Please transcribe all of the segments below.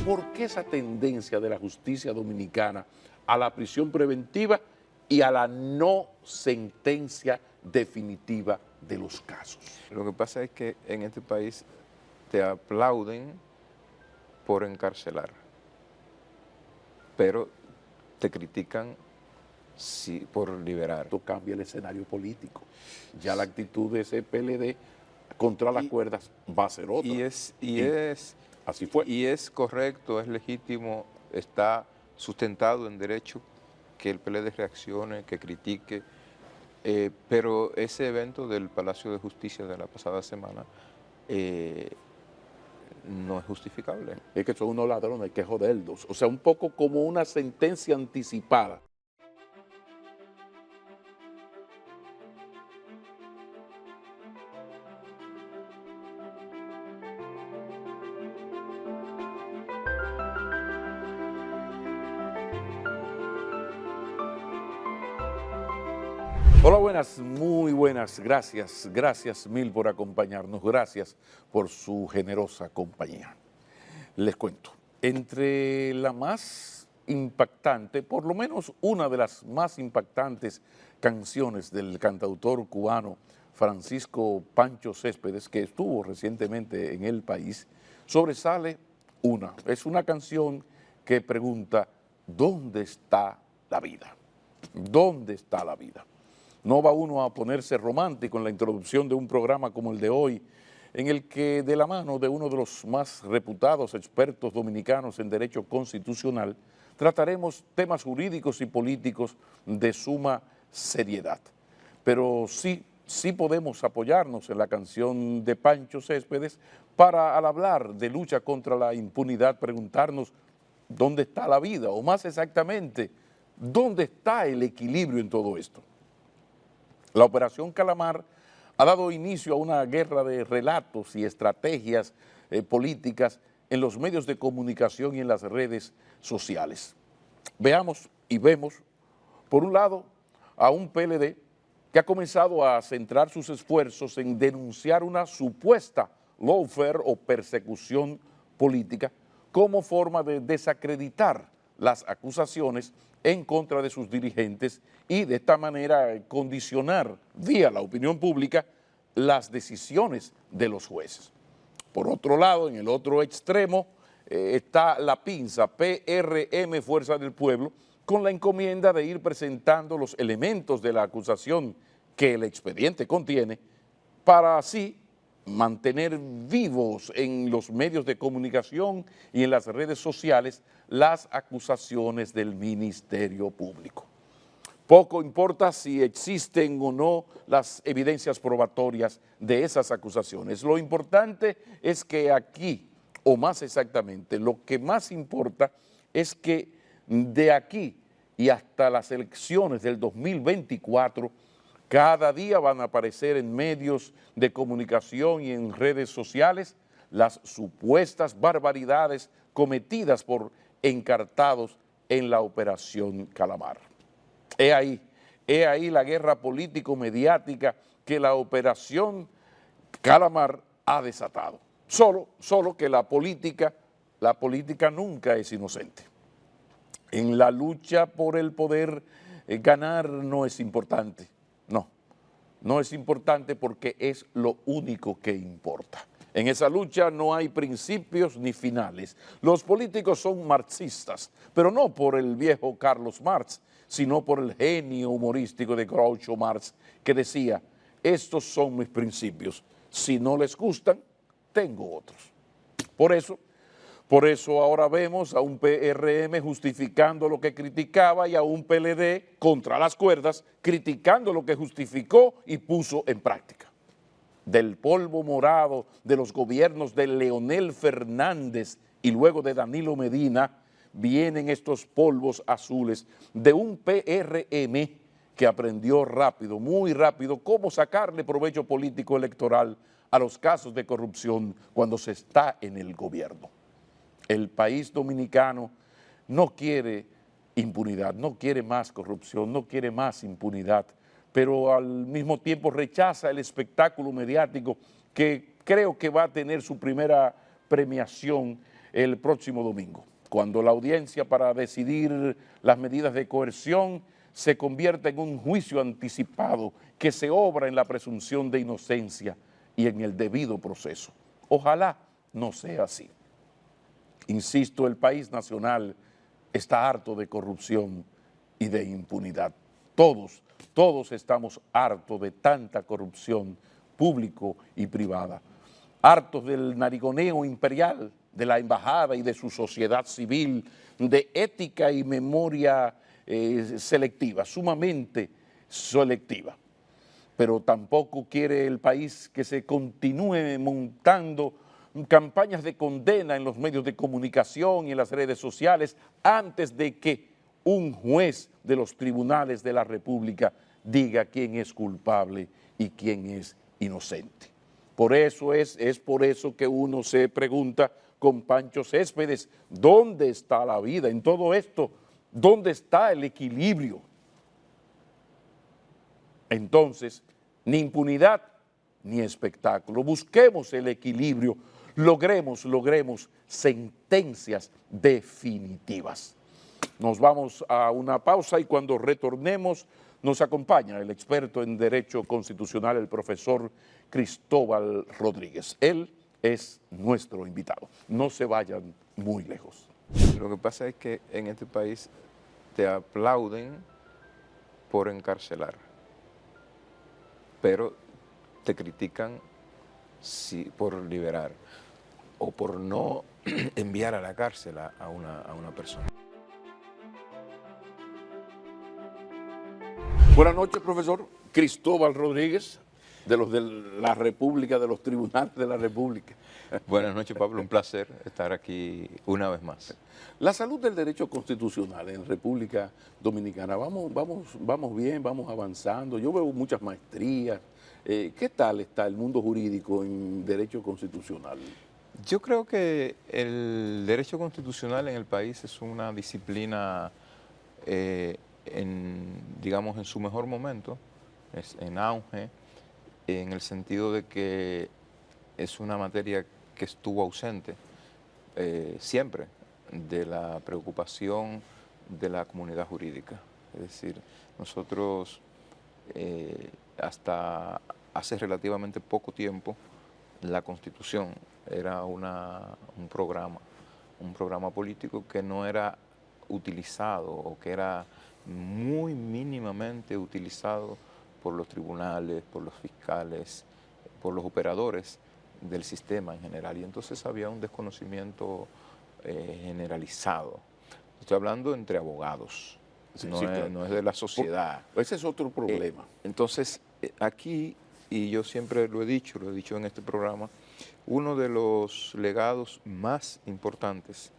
¿Por qué esa tendencia de la justicia dominicana a la prisión preventiva y a la no sentencia definitiva de los casos? Lo que pasa es que en este país te aplauden por encarcelar, pero te critican por liberar. Esto cambia el escenario político. Ya la actitud de ese PLD contra las cuerdas va a ser otra. Así fue. Y es correcto, es legítimo, está sustentado en derecho que el PLD reaccione, que critique, pero ese evento del Palacio de Justicia de la pasada semana no es justificable. Es que son unos ladrones, hay que joderlos. O sea, un poco como una sentencia anticipada. Hola, buenas, muy buenas, gracias mil por acompañarnos, gracias por su generosa compañía. Les cuento, entre la más impactante, por lo menos una de las más impactantes canciones del cantautor cubano Francisco Pancho Céspedes, que estuvo recientemente en el país, sobresale una. Es una canción que pregunta, ¿dónde está la vida? ¿Dónde está la vida? No va uno a ponerse romántico en la introducción de un programa como el de hoy, en el que de la mano de uno de los más reputados expertos dominicanos en derecho constitucional, trataremos temas jurídicos y políticos de suma seriedad. Pero sí podemos apoyarnos en la canción de Pancho Céspedes para, al hablar de lucha contra la impunidad, preguntarnos dónde está la vida, o más exactamente, dónde está el equilibrio en todo esto. La Operación Calamar ha dado inicio a una guerra de relatos y estrategias políticas en los medios de comunicación y en las redes sociales. Veamos y vemos, por un lado, a un PLD que ha comenzado a centrar sus esfuerzos en denunciar una supuesta lawfare o persecución política como forma de desacreditar las acusaciones en contra de sus dirigentes y de esta manera condicionar vía la opinión pública las decisiones de los jueces. Por otro lado, en el otro extremo está la pinza PRM Fuerza del Pueblo con la encomienda de ir presentando los elementos de la acusación que el expediente contiene para así mantener vivos en los medios de comunicación y en las redes sociales las acusaciones del Ministerio Público. Poco importa si existen o no las evidencias probatorias de esas acusaciones. Lo importante es que aquí, o más exactamente, lo que más importa es que de aquí y hasta las elecciones del 2024, cada día van a aparecer en medios de comunicación y en redes sociales las supuestas barbaridades cometidas por encartados en la Operación Calamar. He ahí la guerra político-mediática que la Operación Calamar ha desatado. Solo que la política nunca es inocente. En la lucha por el poder, ganar no es importante. No es importante porque es lo único que importa. En esa lucha no hay principios ni finales. Los políticos son marxistas, pero no por el viejo Carlos Marx, sino por el genio humorístico de Groucho Marx, que decía, estos son mis principios, si no les gustan, tengo otros. Por eso ahora vemos a un PRM justificando lo que criticaba y a un PLD contra las cuerdas criticando lo que justificó y puso en práctica. Del polvo morado de los gobiernos de Leonel Fernández y luego de Danilo Medina, vienen estos polvos azules de un PRM que aprendió rápido, muy rápido, cómo sacarle provecho político electoral a los casos de corrupción cuando se está en el gobierno. El país dominicano no quiere impunidad, no quiere más corrupción, no quiere más impunidad, pero al mismo tiempo rechaza el espectáculo mediático que creo que va a tener su primera premiación el próximo domingo, cuando la audiencia para decidir las medidas de coerción se convierta en un juicio anticipado que se obra en la presunción de inocencia y en el debido proceso. Ojalá no sea así. Insisto, el país nacional está harto de corrupción y de impunidad. Todos estamos hartos de tanta corrupción público y privada, hartos del narigoneo imperial de la embajada y de su sociedad civil, de ética y memoria selectiva, sumamente selectiva. Pero tampoco quiere el país que se continúe montando campañas de condena en los medios de comunicación y en las redes sociales antes de que un juez de los tribunales de la República diga quién es culpable y quién es inocente. Por eso es por eso que uno se pregunta con Pancho Céspedes, ¿dónde está la vida en todo esto? ¿Dónde está el equilibrio? Entonces, ni impunidad ni espectáculo. Busquemos el equilibrio, logremos sentencias definitivas. Nos vamos a una pausa y cuando retornemos nos acompaña el experto en Derecho Constitucional, el profesor Cristóbal Rodríguez. Él es nuestro invitado. No se vayan muy lejos. Lo que pasa es que en este país te aplauden por encarcelar, pero te critican por liberar o por no enviar a la cárcel a una persona. Buenas noches, profesor Cristóbal Rodríguez, de los de la República, de los tribunales de la República. Buenas noches, Pablo, un placer estar aquí una vez más. La salud del derecho constitucional en República Dominicana, vamos bien, vamos avanzando. Yo veo muchas maestrías. ¿Qué tal está el mundo jurídico en derecho constitucional? Yo creo que el derecho constitucional en el país es una disciplina, digamos, en su mejor momento, es en auge, en el sentido de que es una materia que estuvo ausente siempre de la preocupación de la comunidad jurídica. Es decir, nosotros hasta hace relativamente poco tiempo la Constitución era un programa político que no era utilizado o que era muy mínimamente utilizado por los tribunales, por los fiscales, por los operadores del sistema en general. Y entonces había un desconocimiento generalizado. Estoy hablando entre abogados, Sí, no, sí, es, claro. no es de la sociedad. Ese es otro problema. Entonces, aquí, y yo siempre lo he dicho en este programa, uno de los legados más importantes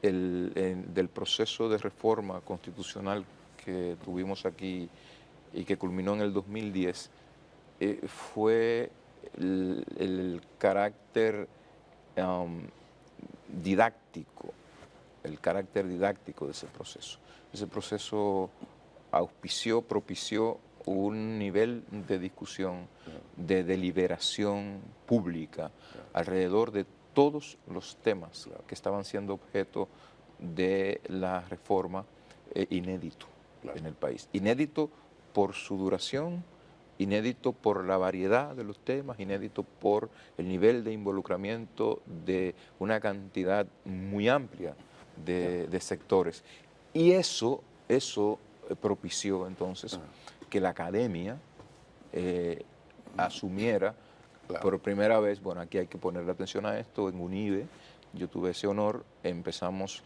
del proceso de reforma constitucional que tuvimos aquí y que culminó en el 2010 fue el carácter didáctico, de ese proceso. Ese proceso propició un nivel de discusión, de deliberación pública alrededor de todos los temas que estaban siendo objeto de la reforma inédito en el país. Inédito por su duración, inédito por la variedad de los temas, inédito por el nivel de involucramiento de una cantidad muy amplia de sectores. Y eso propició entonces que la academia asumiera por primera vez, bueno, aquí hay que ponerle atención a esto, en UNIBE, yo tuve ese honor, empezamos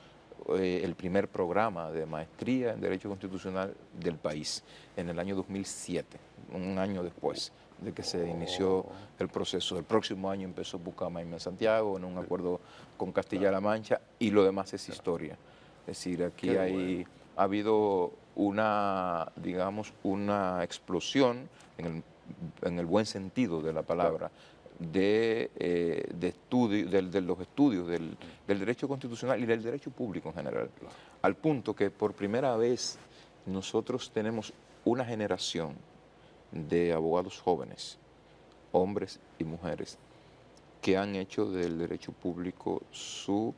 el primer programa de maestría en Derecho Constitucional del país en el año 2007, un año después de que se inició el proceso. El próximo año empezó Bucaramanga en Santiago, en un acuerdo con Castilla-La Mancha, y lo demás es historia. Es decir, aquí ha habido una, digamos, una explosión en el buen sentido de la palabra, de los estudios del derecho constitucional y del derecho público en general, al punto que por primera vez nosotros tenemos una generación de abogados jóvenes, hombres y mujeres, que han hecho del derecho público su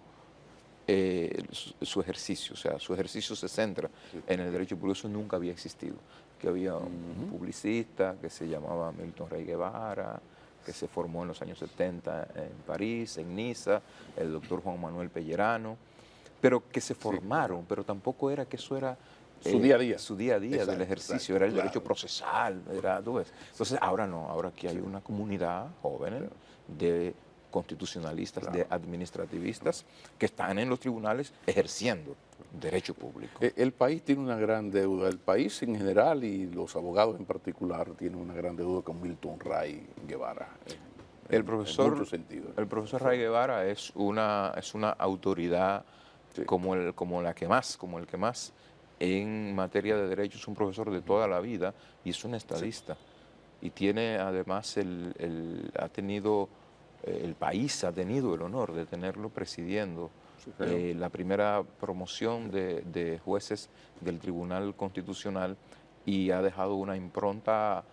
ejercicio, o sea, su ejercicio se centra en el derecho público. Eso nunca había existido. Que había un publicista que se llamaba Milton Rey Guevara, que se formó en los años 70 en París, en Niza, el doctor Juan Manuel Pellerano, pero que se formaron, pero tampoco era que eso era Su día a día. su día a día Exacto, del ejercicio, exacto, era el claro. derecho procesal, era, ¿tú ves? Entonces ahora no, ahora aquí hay una comunidad joven de constitucionalistas, de administrativistas que están en los tribunales ejerciendo derecho público. El país tiene una gran deuda, el país en general y los abogados en particular tienen una gran deuda con Milton Ray Guevara. El profesor, en muchos sentidos. el profesor Ray Guevara es una autoridad como el que más en materia de derecho. Es un profesor de toda la vida y es un estadista. Y tiene además el país ha tenido el honor de tenerlo presidiendo la primera promoción de jueces del Tribunal Constitucional, y ha dejado una impronta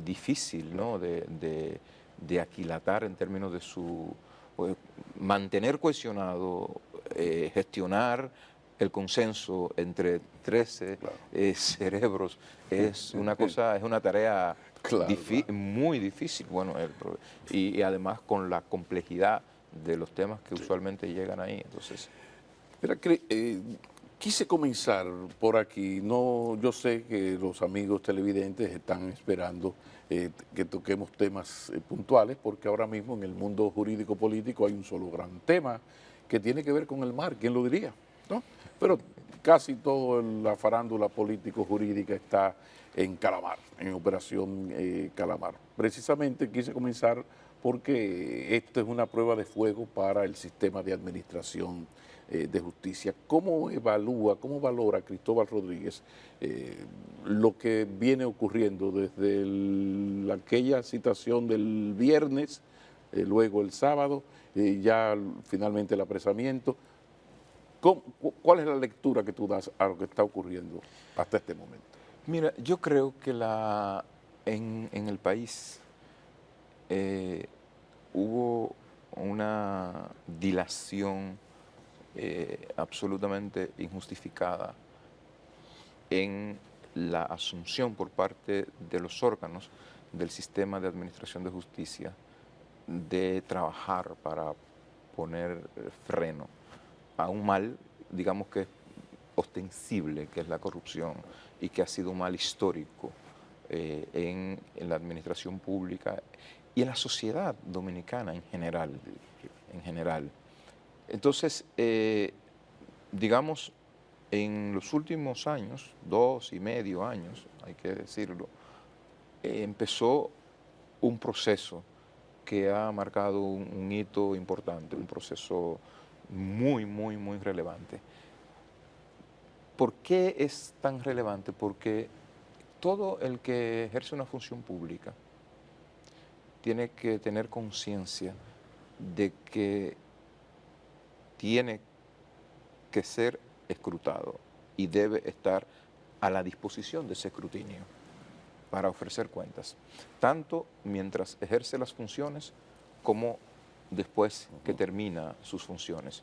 difícil, ¿no?, de aquilatar en términos de su mantener cohesionado, gestionar el consenso entre 13 cerebros. Es una cosa, es una tarea muy difícil. Bueno, y además con la complejidad de los temas que usualmente llegan ahí. Entonces, Mira, quise comenzar por aquí. No, yo sé que los amigos televidentes están esperando que toquemos temas puntuales, porque ahora mismo en el mundo jurídico político hay un solo gran tema que tiene que ver con el mar. ¿Quién lo diría? ¿No? Pero casi toda la farándula político-jurídica está en Calamar, en Operación Calamar. Precisamente quise comenzar porque esto es una prueba de fuego para el sistema de administración de justicia. ¿Cómo evalúa, cómo valora Cristóbal Rodríguez lo que viene ocurriendo desde aquella citación del viernes, luego el sábado, ya finalmente el apresamiento? ¿Cuál es la lectura que tú das a lo que está ocurriendo hasta este momento? mira, yo creo que en el país hubo una dilación absolutamente injustificada en la asunción por parte de los órganos del sistema de administración de justicia de trabajar para poner freno a un mal, digamos que es ostensible, que es la corrupción, y que ha sido un mal histórico en la administración pública y en la sociedad dominicana en general. Entonces, digamos, en los últimos años, 2 y medio años, hay que decirlo, empezó un proceso que ha marcado un hito importante, un proceso muy, muy, muy relevante. ¿Por qué es tan relevante? Porque todo el que ejerce una función pública tiene que tener conciencia de que tiene que ser escrutado y debe estar a la disposición de ese escrutinio para ofrecer cuentas, tanto mientras ejerce las funciones como después que termina sus funciones,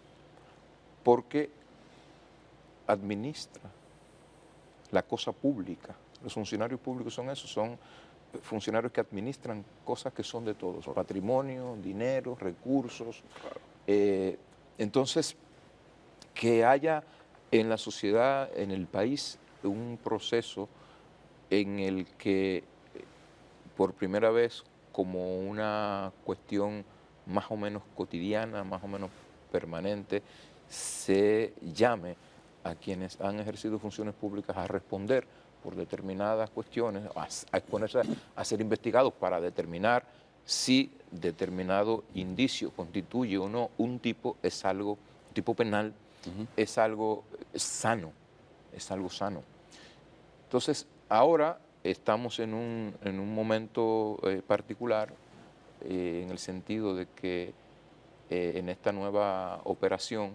porque administra la cosa pública. Los funcionarios públicos son esos, son funcionarios que administran cosas que son de todos, patrimonio, dinero, recursos. Entonces, que haya en la sociedad, en el país, un proceso en el que por primera vez, como una cuestión más o menos cotidiana, más o menos permanente, se llame a quienes han ejercido funciones públicas a responder por determinadas cuestiones, a exponerse a ser investigados para determinar si determinado indicio constituye o no un tipo penal, es algo sano, es algo sano. Entonces, ahora estamos en un momento particular, en el sentido de que en esta nueva operación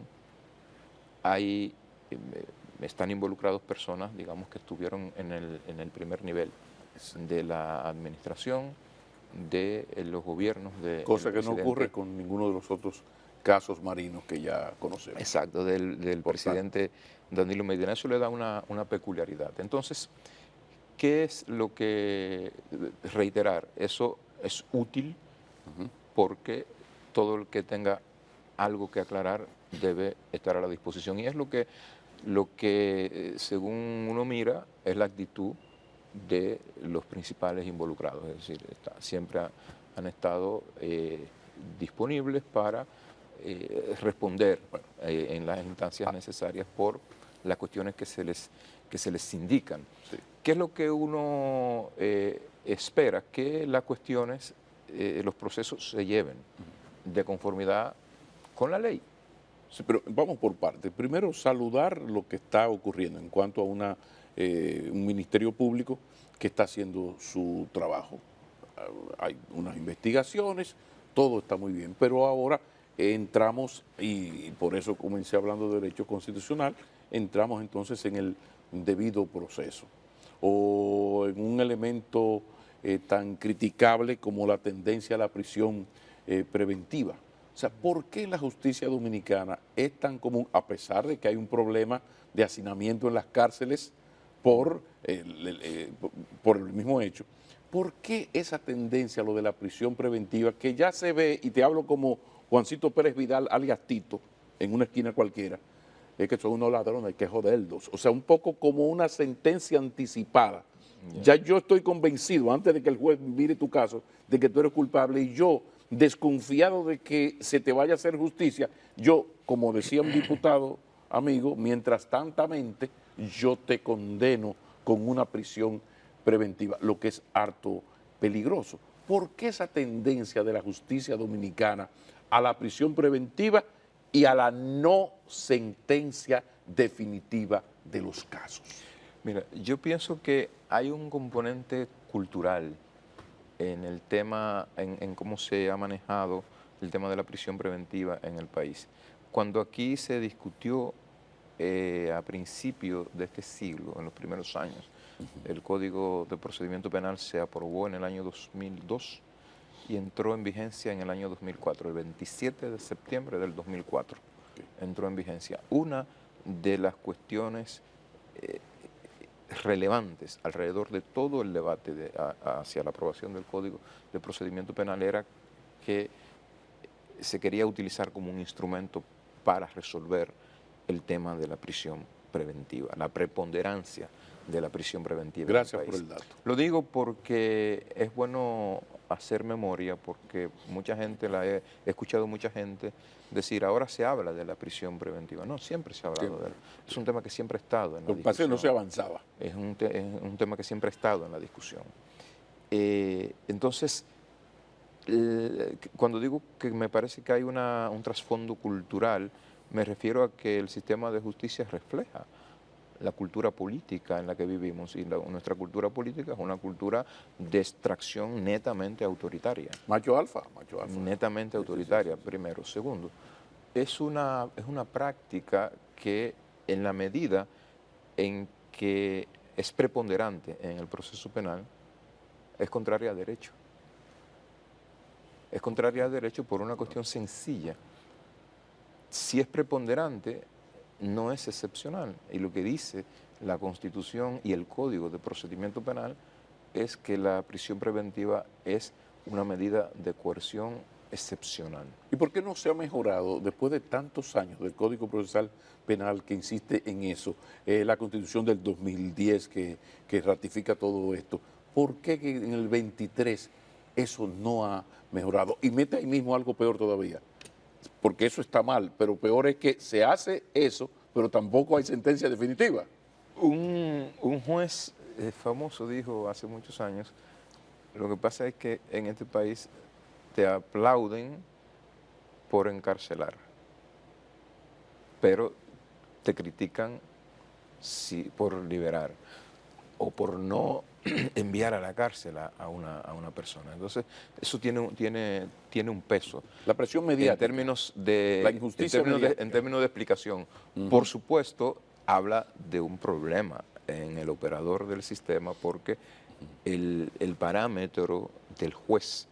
están involucrados personas, digamos, que estuvieron en el primer nivel de la administración, de los gobiernos de Cosa que no ocurre con ninguno de los otros casos marinos que ya conocemos. Exacto, del presidente Danilo Medina. Eso le da una peculiaridad. Entonces, ¿qué es lo que reiterar? Eso es útil porque todo el que tenga algo que aclarar debe estar a la disposición. Y es lo que según uno mira, es la actitud de los principales involucrados. Es decir, siempre han estado disponibles para responder en las instancias necesarias por las cuestiones que se les indican. Sí. ¿Qué es lo que uno espera? Que las cuestiones, los procesos se lleven de conformidad con la ley. Sí, pero vamos por partes. Primero, saludar lo que está ocurriendo en cuanto a un ministerio público que está haciendo su trabajo. Hay unas investigaciones, todo está muy bien, pero ahora entramos, y por eso comencé hablando de derecho constitucional, entramos entonces en el debido proceso o en un elemento tan criticable como la tendencia a la prisión preventiva. O sea, ¿por qué la justicia dominicana es tan común, a pesar de que hay un problema de hacinamiento en las cárceles por el mismo hecho? ¿Por qué esa tendencia a lo de la prisión preventiva, que ya se ve, y te hablo como Juancito Pérez Vidal, alias Tito, en una esquina cualquiera, es que son unos ladrones, hay que joderlos? O sea, un poco como una sentencia anticipada. Ya yo estoy convencido, antes de que el juez mire tu caso, de que tú eres culpable, y yo, desconfiado de que se te vaya a hacer justicia, yo, como decía un diputado amigo, mientras tantamente yo te condeno con una prisión preventiva, lo que es harto peligroso. ¿Por qué esa tendencia de la justicia dominicana a la prisión preventiva y a la no sentencia definitiva de los casos? Mira, yo pienso que hay un componente cultural en el tema, en cómo se ha manejado el tema de la prisión preventiva en el país. Cuando aquí se discutió a principios de este siglo, en los primeros años, el Código de Procedimiento Penal se aprobó en el año 2002 y entró en vigencia en el año 2004, el 27 de septiembre del 2004 entró en vigencia. Una de las cuestiones relevantes alrededor de todo el debate hacia la aprobación del Código de Procedimiento Penal era que se quería utilizar como un instrumento para resolver el tema de la prisión preventiva, la preponderancia de la prisión preventiva. Gracias por el dato. Lo digo porque es bueno hacer memoria, porque mucha gente, he escuchado mucha gente decir, ahora se habla de la prisión preventiva. No, siempre se ha hablado de él. Es un tema que siempre ha estado en la discusión. Por pase no se avanzaba. Es un tema que siempre ha estado en la discusión. Entonces, cuando digo que me parece que hay un trasfondo cultural, me refiero a que el sistema de justicia refleja la cultura política en la que vivimos, y nuestra cultura política es una cultura de extracción netamente autoritaria. Macho alfa. Netamente autoritaria, primero. Segundo, es una práctica que, en la medida en que es preponderante en el proceso penal, es contraria a derecho. Es contraria a derecho por una cuestión sencilla. Si es preponderante, no es excepcional. Y lo que dice la Constitución y el Código de Procedimiento Penal es que la prisión preventiva es una medida de coerción excepcional. ¿Y por qué no se ha mejorado, después de tantos años del Código Procesal Penal que insiste en eso, la Constitución del 2010 que ratifica todo esto? ¿Por qué en el 23 eso no ha mejorado? Y mete ahí mismo algo peor todavía, porque eso está mal, pero peor es que se hace eso, pero tampoco hay sentencia definitiva. Un juez famoso dijo hace muchos años, lo que pasa es que en este país te aplauden por encarcelar, pero te critican por liberar o por no enviar a la cárcel a una persona. Entonces, eso tiene un peso. La presión mediática. La injusticia en términos de explicación. Por supuesto, habla de un problema en el operador del sistema, porque el parámetro ante el juez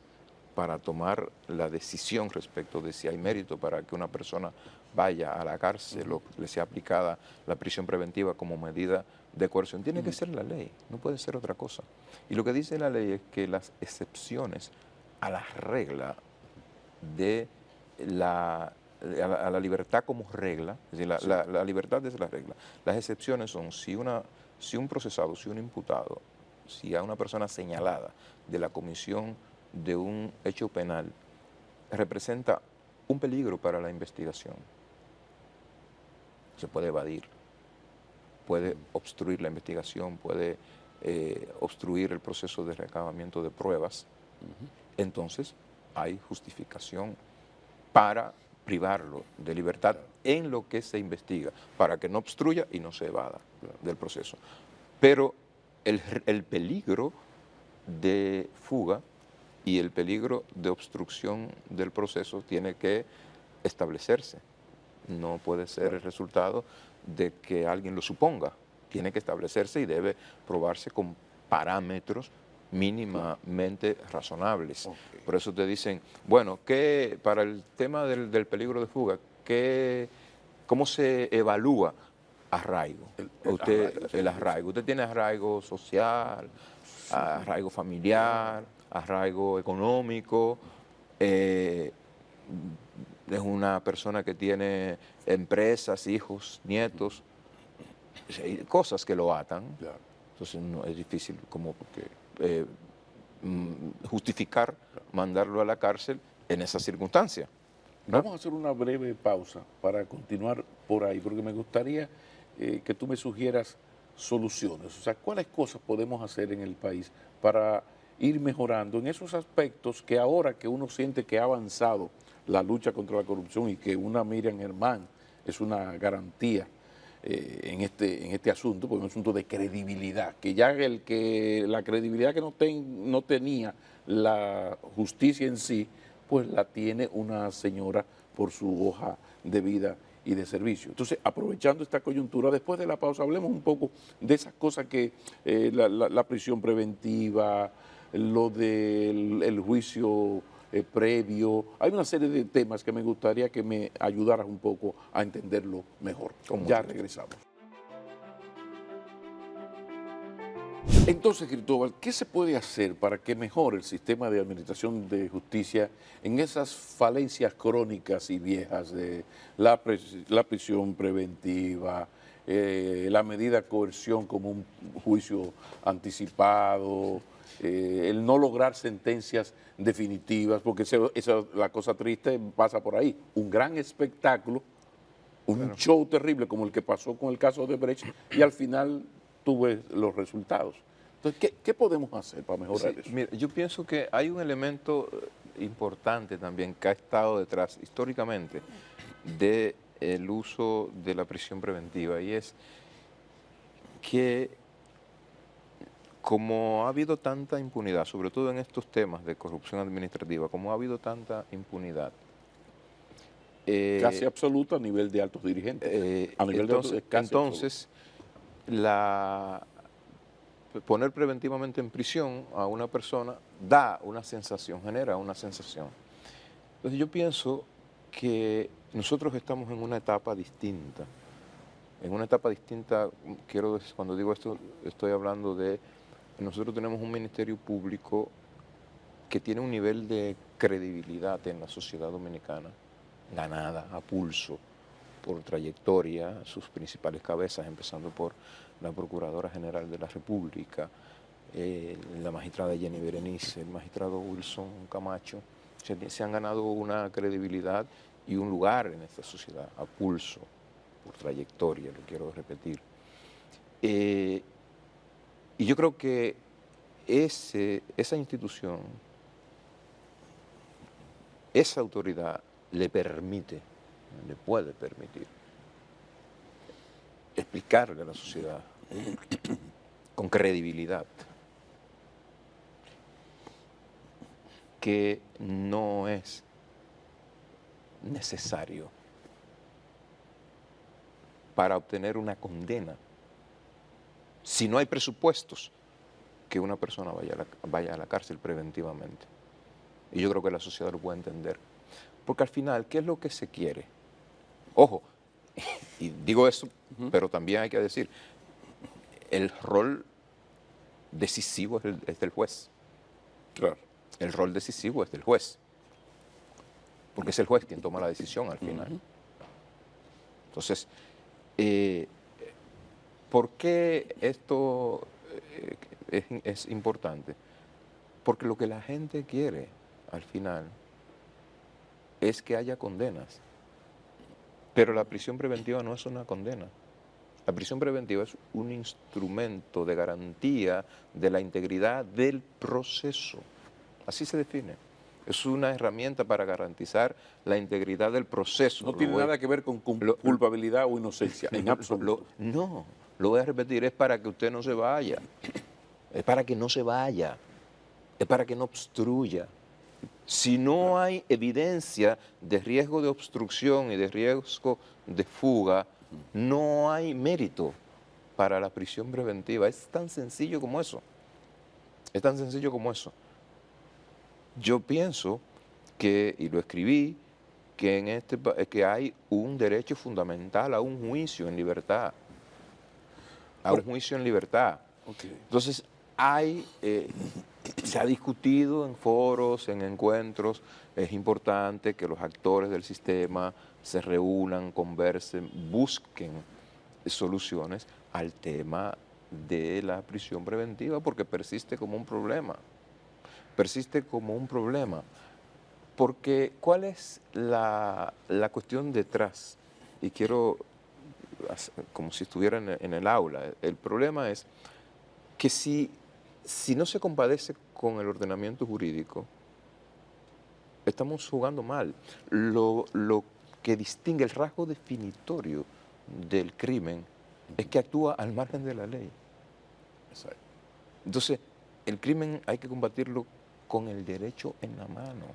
para tomar la decisión respecto de si hay mérito para que una persona vaya a la cárcel o le sea aplicada la prisión preventiva como medida de coerción, tiene que ser la ley, no puede ser otra cosa. Y lo que dice la ley es que las excepciones a la regla de a la libertad como regla, es decir, la libertad es la regla. Las excepciones son si un procesado, si un imputado, si a una persona señalada de la comisión de un hecho penal representa un peligro para la investigación, se puede evadir, puede obstruir la investigación, puede obstruir el proceso de recabamiento de pruebas, entonces hay justificación para privarlo de libertad en lo que se investiga, para que no obstruya y no se evada del proceso. Pero el peligro de fuga y el peligro de obstrucción del proceso tiene que establecerse. No puede ser el resultado de que alguien lo suponga. Tiene que establecerse y debe probarse con parámetros mínimamente razonables. Okay. Por eso te dicen, bueno, ¿qué, para el tema del peligro de fuga, cómo se evalúa arraigo? El arraigo. Usted tiene arraigo social, arraigo familiar, arraigo económico, es una persona que tiene empresas, hijos, nietos, hay cosas que lo atan. Claro. Entonces no, es difícil como justificar mandarlo a la cárcel en esa circunstancia, ¿no? Vamos a hacer una breve pausa para continuar por ahí, porque me gustaría que tú me sugieras soluciones. O sea, ¿cuáles cosas podemos hacer en el país para ir mejorando en esos aspectos que ahora que uno siente que ha avanzado la lucha contra la corrupción y que una Miriam Germán es una garantía en este asunto, porque es un asunto de credibilidad, que ya la credibilidad que no tenía la justicia en sí, pues la tiene una señora por su hoja de vida y de servicio. Entonces, aprovechando esta coyuntura, después de la pausa, hablemos un poco de esas cosas que la prisión preventiva, lo del juicio previo. Hay una serie de temas que me gustaría que me ayudaras un poco a entenderlo mejor. Ya regresamos. Entonces, Cristóbal, ¿qué se puede hacer para que mejore el sistema de administración de justicia en esas falencias crónicas y viejas de la prisión preventiva, la medida de coerción como un juicio anticipado, el no lograr sentencias definitivas, porque la cosa triste pasa por ahí, un gran espectáculo, un show terrible como el que pasó con el caso de Brecht y al final tú ves los resultados. Entonces, ¿qué podemos hacer para mejorar eso? Mira, yo pienso que hay un elemento importante también que ha estado detrás históricamente del uso de la prisión preventiva y es que como ha habido tanta impunidad, sobre todo en estos temas de corrupción administrativa, como ha habido tanta impunidad, casi absoluta a nivel de altos dirigentes. A nivel entonces poner preventivamente en prisión a una persona da una sensación, genera una sensación. Entonces yo pienso que nosotros estamos en una etapa distinta. En una etapa distinta, cuando digo esto, estoy hablando de, nosotros tenemos un ministerio público que tiene un nivel de credibilidad en la sociedad dominicana, ganada a pulso, por trayectoria, sus principales cabezas, empezando por la Procuradora General de la República, la magistrada Jenny Berenice, el magistrado Wilson Camacho, se han ganado una credibilidad y un lugar en esta sociedad a pulso, por trayectoria, lo quiero repetir. Y yo creo que esa institución, esa autoridad le puede permitir explicarle a la sociedad con credibilidad que no es necesario para obtener una condena, si no hay presupuestos, que una persona vaya a la cárcel preventivamente. Y yo creo que la sociedad lo puede entender. Porque al final, ¿qué es lo que se quiere? Ojo, y digo eso, pero también hay que decir, el rol decisivo es del juez. Claro. El rol decisivo es del juez. Porque es el juez quien toma la decisión al final. Entonces, ¿por qué esto es importante? Porque lo que la gente quiere al final es que haya condenas. Pero la prisión preventiva no es una condena. La prisión preventiva es un instrumento de garantía de la integridad del proceso. Así se define. Es una herramienta para garantizar la integridad del proceso. No tiene nada que ver con culpabilidad o inocencia, en absoluto. No, lo voy a repetir, es para que usted no se vaya. Es para que no se vaya. Es para que no obstruya. Si no hay evidencia de riesgo de obstrucción y de riesgo de fuga, no hay mérito para la prisión preventiva. Es tan sencillo como eso. Es tan sencillo como eso. Yo pienso que, y lo escribí, que, que hay un derecho fundamental a un juicio en libertad. A un juicio en libertad. Okay. Entonces, se ha discutido en foros, en encuentros, es importante que los actores del sistema se reúnan, conversen, busquen soluciones al tema de la prisión preventiva, porque persiste como un problema. Persiste como un problema. Porque, ¿cuál es la cuestión detrás? Y quiero, como si estuviera en el aula, el problema es que si no se compadece con el ordenamiento jurídico, estamos jugando mal. Lo que distingue, el rasgo definitorio del crimen es que actúa al margen de la ley. Exacto. Entonces, el crimen hay que combatirlo con el derecho en la mano.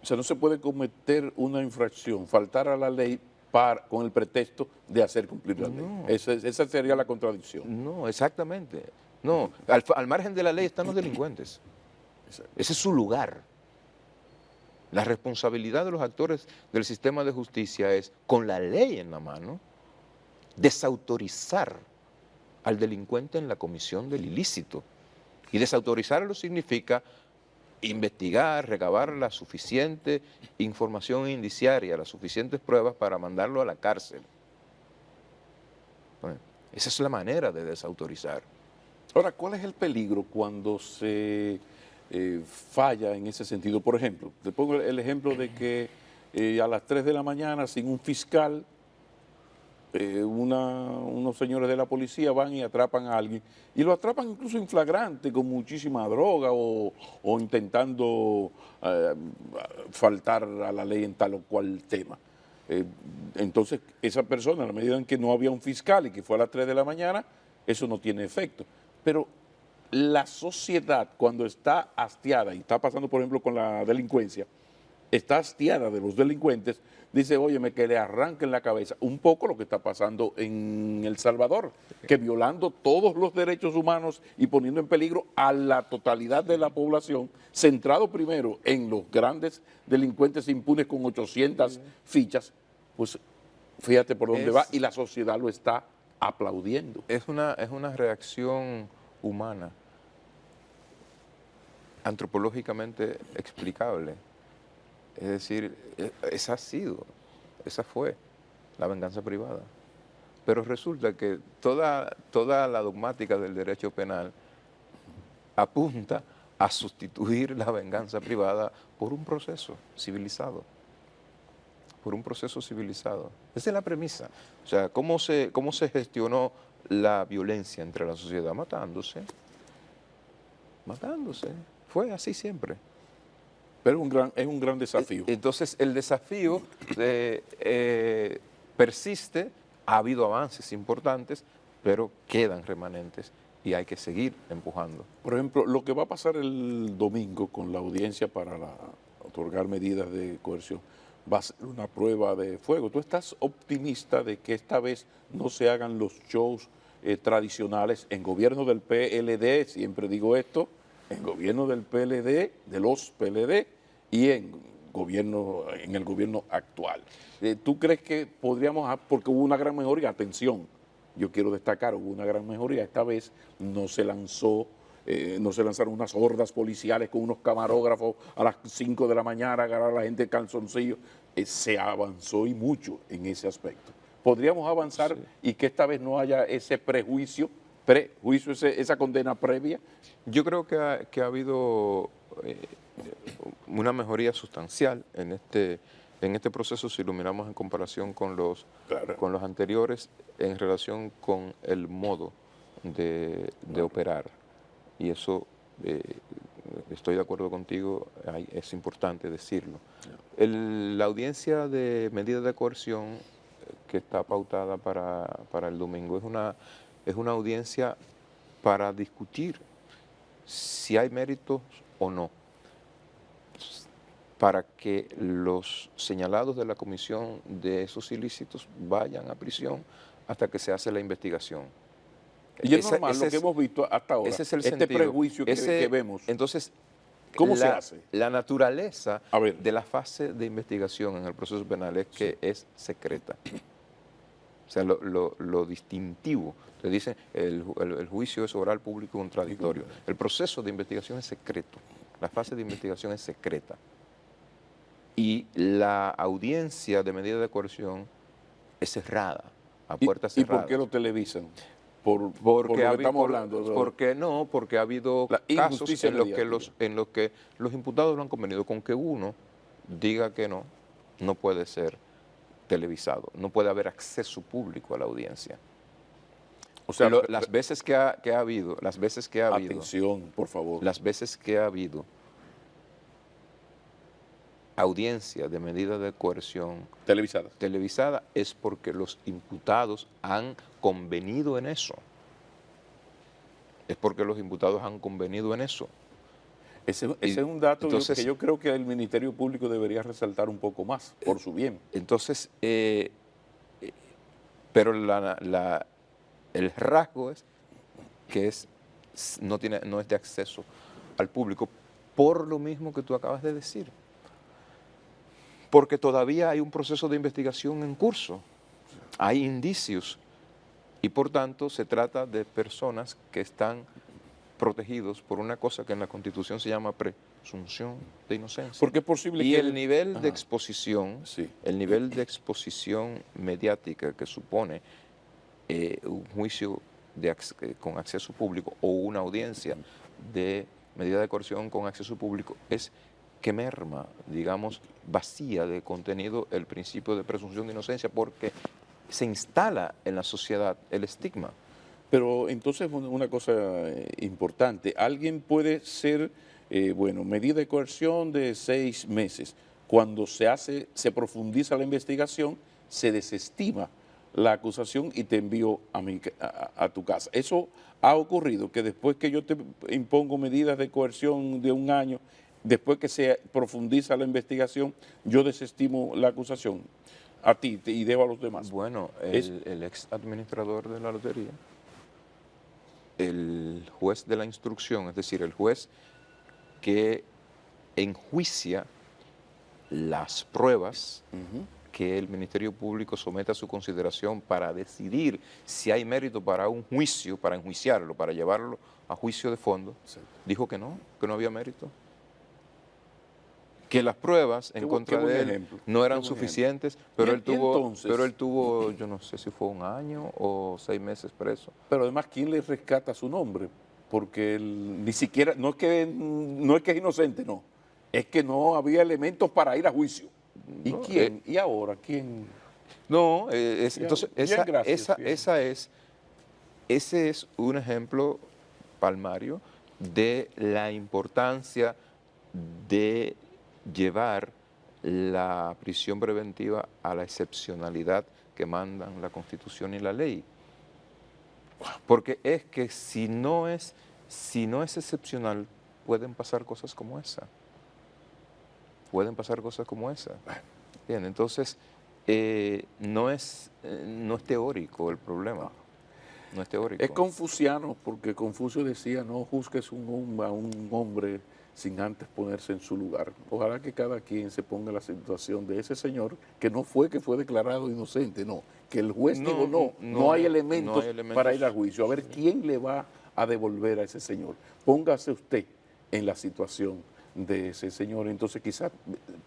O sea, no se puede cometer una infracción, faltar a la ley con el pretexto de hacer cumplir la ley. Esa sería la contradicción. No, exactamente. No, al margen de la ley están los delincuentes. Ese es su lugar. La responsabilidad de los actores del sistema de justicia es, con la ley en la mano, desautorizar al delincuente en la comisión del ilícito. Y desautorizarlo significa investigar, recabar la suficiente información indiciaria, las suficientes pruebas para mandarlo a la cárcel. Bueno, esa es la manera de desautorizar. Ahora, ¿cuál es el peligro cuando se falla en ese sentido? Por ejemplo, te pongo el ejemplo de que a las 3 de la mañana, sin un fiscal, unos señores de la policía van y atrapan a alguien, y lo atrapan incluso en flagrante, con muchísima droga o intentando faltar a la ley en tal o cual tema. Entonces, esa persona, a la medida en que no había un fiscal y que fue a las 3 de la mañana, eso no tiene efecto. Pero la sociedad, cuando está hastiada, y está pasando, por ejemplo, con la delincuencia, está hastiada de los delincuentes, dice, óyeme, que le arranquen la cabeza. Un poco lo que está pasando en El Salvador, que violando todos los derechos humanos y poniendo en peligro a la totalidad de la población, centrado primero en los grandes delincuentes impunes con 800 fichas, pues fíjate por dónde va, y la sociedad lo está aplaudiendo. Es una reacción humana, antropológicamente explicable. Es decir, esa fue la venganza privada. Pero resulta que toda la dogmática del derecho penal apunta a sustituir la venganza privada por un proceso civilizado. Por un proceso civilizado. Esa es la premisa. O sea, ¿cómo se gestionó la violencia entre la sociedad? Matándose. Fue así siempre. Pero es un gran desafío. Entonces, el desafío persiste, ha habido avances importantes, pero quedan remanentes y hay que seguir empujando. Por ejemplo, lo que va a pasar el domingo con la audiencia para otorgar medidas de coerción va a ser una prueba de fuego. ¿Tú estás optimista de que esta vez no se hagan los shows tradicionales, en gobierno del PLD, siempre digo esto, en gobierno del PLD, de los PLD, y en el gobierno actual. ¿Tú crees que podríamos, porque hubo una gran mejoría, atención, yo quiero destacar, hubo una gran mejoría, esta vez no se lanzaron unas hordas policiales con unos camarógrafos a las 5 de la mañana a agarrar a la gente de calzoncillo, se avanzó y mucho en ese aspecto. Podríamos avanzar y que esta vez no haya ese prejuicio, esa condena previa. Yo creo que ha habido una mejoría sustancial en este proceso si lo miramos en comparación con los anteriores en relación con el modo de operar. Y eso, estoy de acuerdo contigo, es importante decirlo. La audiencia de medidas de coerción que está pautada para el domingo es una audiencia para discutir si hay méritos o no, para que los señalados de la comisión de esos ilícitos vayan a prisión hasta que se hace la investigación. Y es normal lo que hemos visto hasta ahora, ese es el este sentido. prejuicio que vemos. Entonces, ¿cómo se hace? La naturaleza de la fase de investigación en el proceso penal es que es secreta. O sea, lo distintivo, te dicen, el juicio es oral, público y contradictorio. El proceso de investigación es secreto, la fase de investigación es secreta. Y la audiencia de medida de coerción es cerrada, a puertas cerradas. ¿Y por qué lo televisan? Por lo que estamos hablando. Porque ha habido casos en los que los imputados lo han convenido con que uno diga que no puede ser televisado, no puede haber acceso público a la audiencia. O sea, las veces que ha habido, atención, por favor. Las veces que ha habido audiencia de medida de coerción televisada es porque los imputados han convenido en eso. Es porque los imputados han convenido en eso. Ese es un dato que yo creo que el Ministerio Público debería resaltar un poco más, por su bien. Entonces, pero el rasgo es que no es de acceso al público, por lo mismo que tú acabas de decir. Porque todavía hay un proceso de investigación en curso, hay indicios, y por tanto se trata de personas que están protegidos por una cosa que en la Constitución se llama presunción de inocencia. Porque es posible y que el nivel de exposición, el nivel de exposición mediática que supone un juicio con acceso público o una audiencia de medida de coerción con acceso público es que merma, digamos, vacía de contenido el principio de presunción de inocencia porque se instala en la sociedad el estigma. Pero entonces una cosa importante, alguien puede ser, medida de coerción de 6 meses. Cuando se profundiza la investigación, se desestima la acusación y te envío a tu casa. Eso ha ocurrido, que después que yo te impongo medidas de coerción de 1 año, después que se profundiza la investigación, yo desestimo la acusación a ti y dejo a los demás. Bueno, el ex administrador de la lotería, el juez de la instrucción, es decir, el juez que enjuicia las pruebas que el Ministerio Público somete a su consideración para decidir si hay mérito para un juicio, para enjuiciarlo, para llevarlo a juicio de fondo, dijo que no había mérito. Que las pruebas en contra de él no eran suficientes, pero él tuvo, yo no sé si fue 1 año o 6 meses preso. Pero además, ¿quién le rescata su nombre? Porque él ni siquiera, no es que es inocente, no, es que no había elementos para ir a juicio. ¿Y quién? ¿Y ahora quién? No, entonces ese es un ejemplo palmario de la importancia de llevar la prisión preventiva a la excepcionalidad que mandan la Constitución y la ley. Porque es que si no es excepcional, pueden pasar cosas como esa. Bien, entonces, no es teórico el problema. no es teórico. Es confuciano, porque Confucio decía, no juzgues a un hombre sin antes ponerse en su lugar. Ojalá que cada quien se ponga en la situación de ese señor, que no fue que fue declarado inocente, no, que el juez dijo, no hay elementos para ir a juicio. A ver, ¿quién le va a devolver a ese señor? Póngase usted en la situación de ese señor, entonces quizás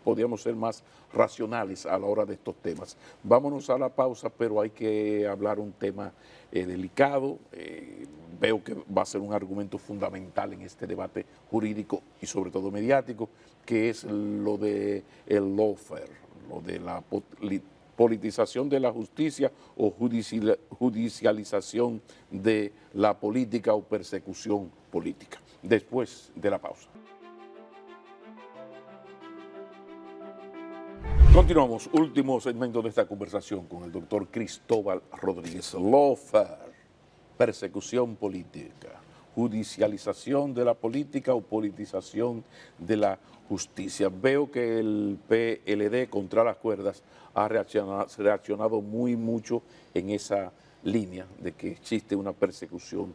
podríamos ser más racionales a la hora de estos temas. Vámonos a la pausa, pero hay que hablar un tema delicado. Veo que va a ser un argumento fundamental en este debate jurídico y sobre todo mediático, que es lo de el lawfare, lo de la politización de la justicia o judicialización de la política o persecución política. Después de la pausa. Continuamos, último segmento de esta conversación con el doctor Cristóbal Rodríguez. Lawfare, persecución política, judicialización de la política o politización de la justicia. Veo que el PLD contra las cuerdas ha reaccionado mucho en esa línea de que existe una persecución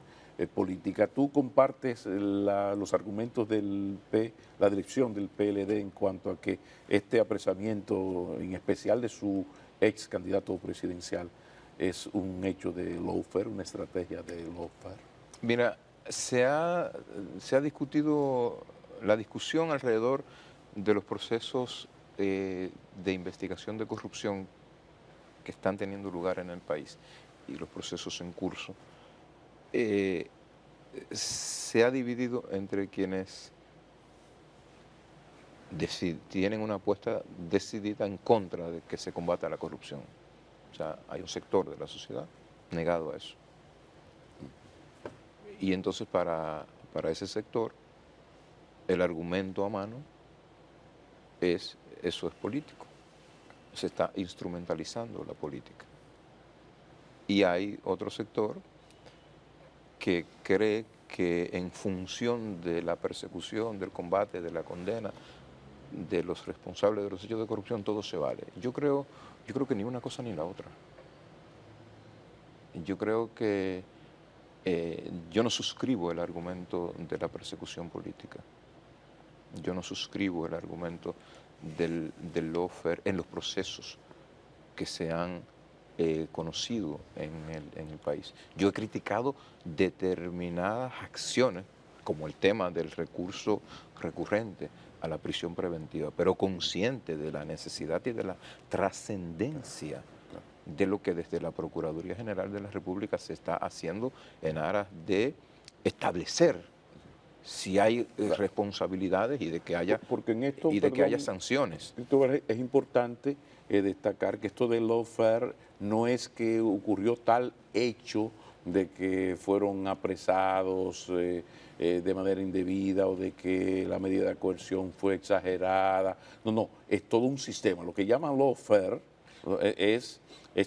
política. ¿Tú compartes los argumentos la dirección del PLD en cuanto a que este apresamiento, en especial de su ex candidato presidencial, es un hecho de lawfare, una estrategia de lawfare? Mira, se ha discutido la discusión alrededor de los procesos de investigación de corrupción que están teniendo lugar en el país y los procesos en curso. Se ha dividido entre quienes tienen una apuesta decidida en contra de que se combata la corrupción. O sea, hay un sector de la sociedad negado a eso. Y entonces para ese sector, el argumento a mano es, eso es político. Se está instrumentalizando la política. Y hay otro sector que cree que en función de la persecución, del combate, de la condena de los responsables de los hechos de corrupción, todo se vale. Yo creo que ni una cosa ni la otra. Yo creo que yo no suscribo el argumento de la persecución política. Yo no suscribo el argumento del lawfare en los procesos que se han conocido en el país. Yo he criticado determinadas acciones, como el tema del recurso recurrente a la prisión preventiva, pero consciente de la necesidad y de la trascendencia de lo que desde la Procuraduría General de la República se está haciendo en aras de establecer si hay responsabilidades y de que haya, que haya sanciones. Es importante destacar que esto del lawfare no es que ocurrió tal hecho de que fueron apresados de manera indebida o de que la medida de coerción fue exagerada. No, es todo un sistema. Lo que llaman lawfare es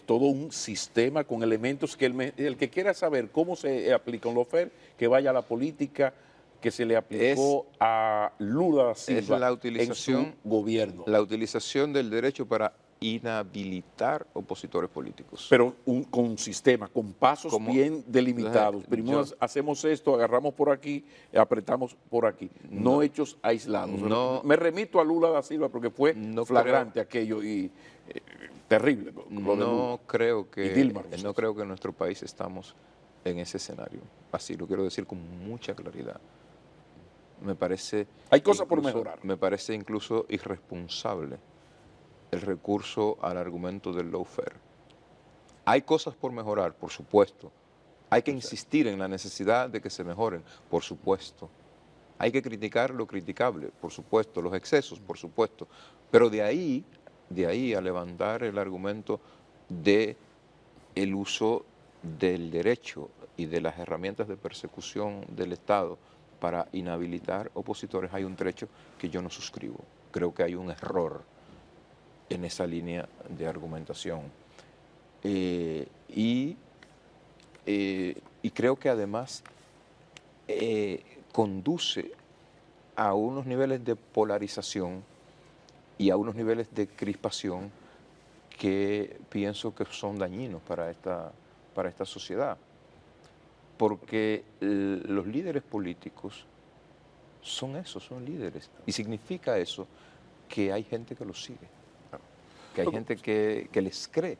todo un sistema con elementos que el que quiera saber cómo se aplica un lawfare, que vaya a la política que se le aplicó a Lula da Silva en su gobierno. La utilización del derecho para inhabilitar opositores políticos. Pero con sistema, con pasos bien delimitados. Primero hacemos esto, agarramos por aquí, apretamos por aquí. No hechos aislados. No, me remito a Lula da Silva porque fue flagrante aquello y terrible. No creo que en nuestro país estamos en ese escenario. Así lo quiero decir con mucha claridad. Me parece... Hay cosas por mejorar. Me parece incluso irresponsable el recurso al argumento del lawfare. Hay cosas por mejorar, por supuesto. Hay que insistir en la necesidad de que se mejoren, por supuesto. Hay que criticar lo criticable, por supuesto, los excesos, por supuesto. Pero de ahí a levantar el argumento de el uso del derecho y de las herramientas de persecución del Estado para inhabilitar opositores, hay un trecho que yo no suscribo. Creo que hay un error en esa línea de argumentación. Y creo que además conduce a unos niveles de polarización y a unos niveles de crispación que pienso que son dañinos para esta sociedad. porque los líderes políticos son eso, son líderes. Y significa eso que hay gente que los sigue, que hay gente que les cree.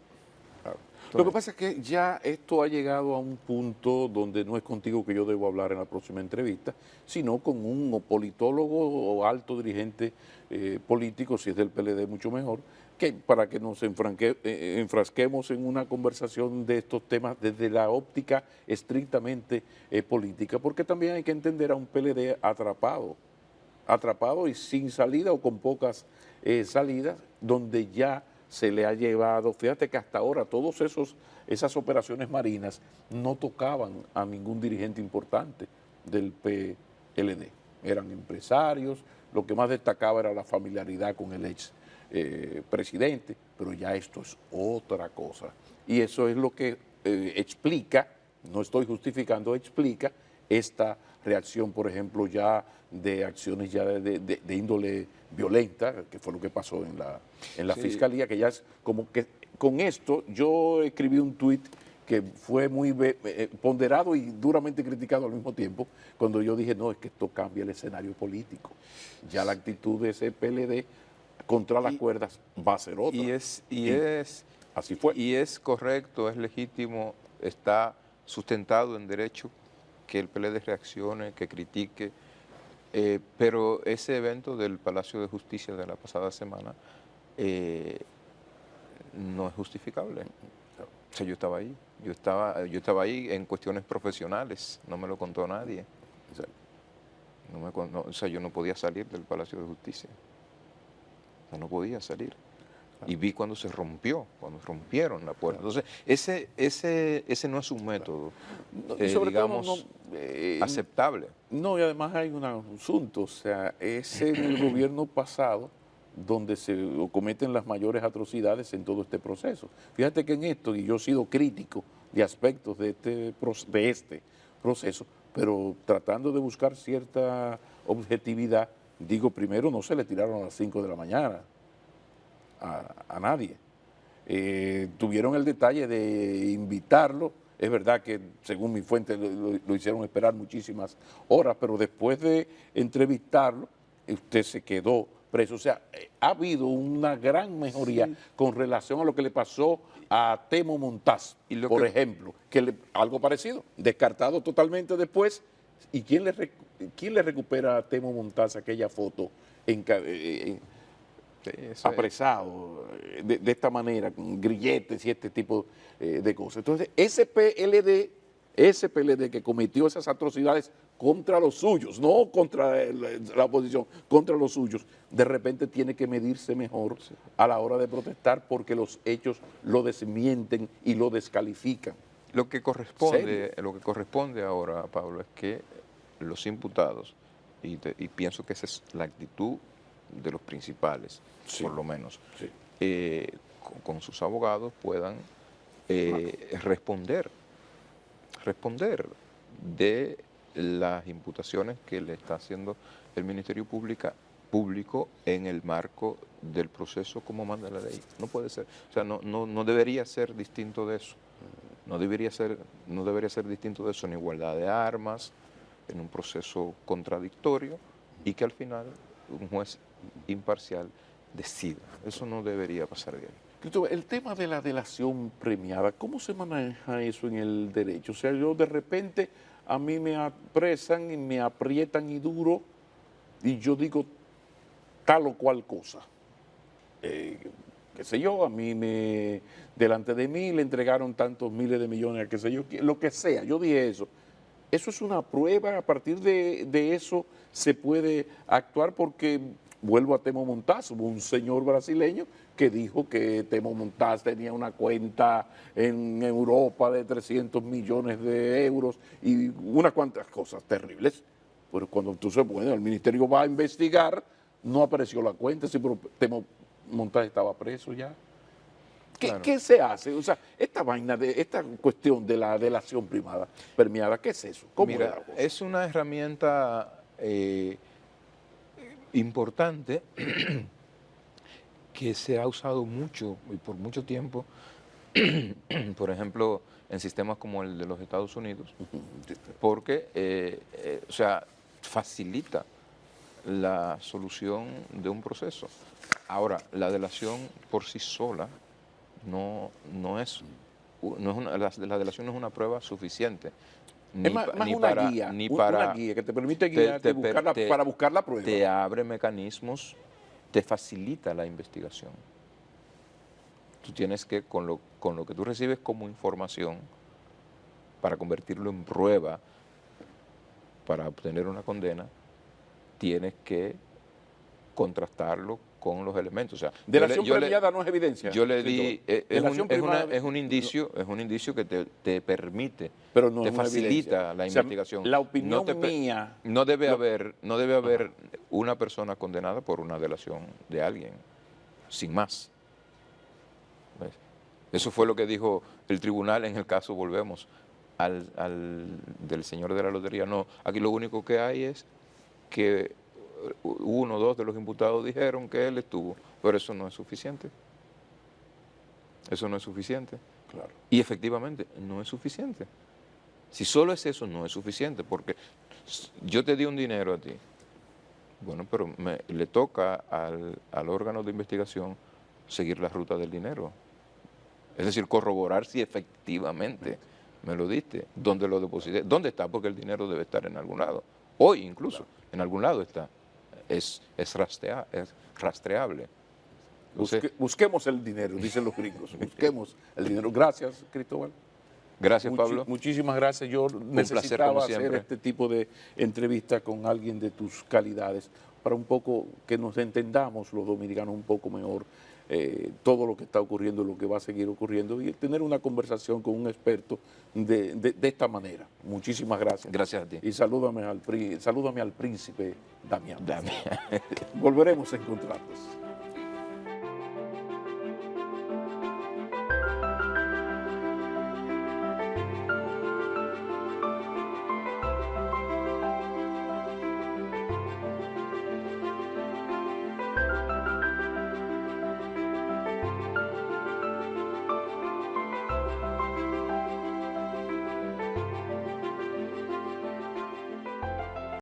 Lo que pasa es que ya esto ha llegado a un punto donde no es contigo que yo debo hablar en la próxima entrevista, sino con un politólogo o alto dirigente político, si es del PLD mucho mejor, que para que nos enfrasquemos en una conversación de estos temas desde la óptica estrictamente política, porque también hay que entender a un PLD atrapado y sin salida o con pocas salidas, donde ya se le ha llevado, fíjate que hasta ahora esas operaciones marinas no tocaban a ningún dirigente importante del PLD, eran empresarios, lo que más destacaba era la familiaridad con el ex presidente, pero ya esto es otra cosa. Y eso es lo que explica, no estoy justificando, explica esta reacción, por ejemplo, ya de acciones ya de índole violenta, que fue lo que pasó en la Sí. fiscalía, que ya es como que con esto yo escribí un tuit que fue muy ponderado y duramente criticado al mismo tiempo, cuando yo dije, no, es que esto cambia el escenario político. Ya la actitud de ese PLD contra las cuerdas va a ser otra. Así fue. Y es correcto, es legítimo, está sustentado en derecho que el PLD reaccione, que critique, pero ese evento del Palacio de Justicia de la pasada semana no es justificable. O sea, yo estaba ahí, yo estaba ahí en cuestiones profesionales, no me lo contó nadie. O sea, yo no podía salir del Palacio de Justicia. O sea, no podía salir. Y vi cuando se rompió, cuando rompieron la puerta. Entonces, ese no es un método, Y sobre digamos, todo, aceptable. no, y además hay un asunto, o sea, es en el gobierno pasado donde se cometen las mayores atrocidades en todo este proceso. Fíjate que en esto, y yo he sido crítico de aspectos de este proceso, pero tratando de buscar cierta objetividad, digo, primero no se le tiraron a las 5 de la mañana a nadie. Tuvieron el detalle de invitarlo. Es verdad que, según mi fuente, lo hicieron esperar muchísimas horas, pero después de entrevistarlo, usted se quedó preso. O sea, ha habido una gran mejoría con relación a lo que le pasó a Temo Montaz, por ejemplo, algo parecido, descartado totalmente después. ¿Y quién le recupera a Temo Montaz aquella foto apresado de esta manera, con grilletes y este tipo de cosas? Entonces, ese PLD que cometió esas atrocidades contra los suyos, no contra la oposición, contra los suyos, de repente tiene que medirse mejor a la hora de protestar porque los hechos lo desmienten y lo descalifican. Lo que corresponde ahora, Pablo, es que los imputados, y pienso que esa es la actitud de los principales, por lo menos, con sus abogados puedan responder de las imputaciones que le está haciendo el Ministerio Público en el marco del proceso como manda la ley. No puede ser, o sea, no debería ser distinto de eso. No debería ser distinto de eso en igualdad de armas, en un proceso contradictorio y que al final un juez imparcial decida. Eso no debería pasar de ahí. Cristóbal, el tema de la delación premiada, ¿cómo se maneja eso en el derecho? O sea, yo de repente a mí me apresan y me aprietan y duro y yo digo tal o cual cosa. Qué sé yo, delante de mí le entregaron tantos miles de millones, qué sé yo, lo que sea, yo dije eso. Eso es una prueba, a partir de eso se puede actuar porque, vuelvo a Temo Montaz, hubo un señor brasileño que dijo que Temo Montaz tenía una cuenta en Europa de 300 millones de euros y unas cuantas cosas terribles. Pero cuando entonces, bueno, el ministerio va a investigar, no apareció la cuenta, sí, pero Temo Montaz estaba preso ya. ¿Qué se hace? O sea, esta cuestión de la delación premiada, ¿qué es eso? ¿Cómo Mira, es una herramienta importante que se ha usado mucho y por mucho tiempo por ejemplo, en sistemas como el de los Estados Unidos, porque, o sea, facilita la solución de un proceso. Ahora, la delación por sí sola no es la delación no es una prueba suficiente. Es más una guía, una guía que te permite guiarte para buscar la prueba. Te abre mecanismos, te facilita la investigación. Tú tienes que, con lo que tú recibes como información, para convertirlo en prueba, para obtener una condena, tienes que contrastarlo con los elementos. O sea, delación premiada no es evidencia. Yo le di, es un indicio que te permite, pero no te es una facilita evidencia. la investigación. La opinión mía. No debe haber una persona condenada por una delación de alguien, sin más. ¿Ves? Eso fue lo que dijo el tribunal en el caso, volvemos, del señor de la lotería. No, aquí lo único que hay es que uno o dos de los imputados dijeron que él estuvo, pero eso no es suficiente. Eso no es suficiente. Claro. Y efectivamente no es suficiente. Si solo es eso, no es suficiente, porque yo te di un dinero a ti, bueno, pero le toca al órgano de investigación seguir la ruta del dinero. Es decir, corroborar si efectivamente me lo diste, dónde lo deposité, dónde está, porque el dinero debe estar en algún lado. Hoy incluso, claro, en algún lado está. Es rastreable. Busquemos el dinero, dicen los gringos. Busquemos el dinero. Gracias, Cristóbal. Gracias, Pablo. Muchísimas gracias. Yo necesitaba hacer este tipo de entrevista con alguien de tus calidades para un poco que nos entendamos los dominicanos un poco mejor todo lo que está ocurriendo y lo que va a seguir ocurriendo y tener una conversación con un experto de esta manera. Muchísimas gracias. Gracias a ti. Y salúdame al príncipe Damián. Volveremos a encontrarnos.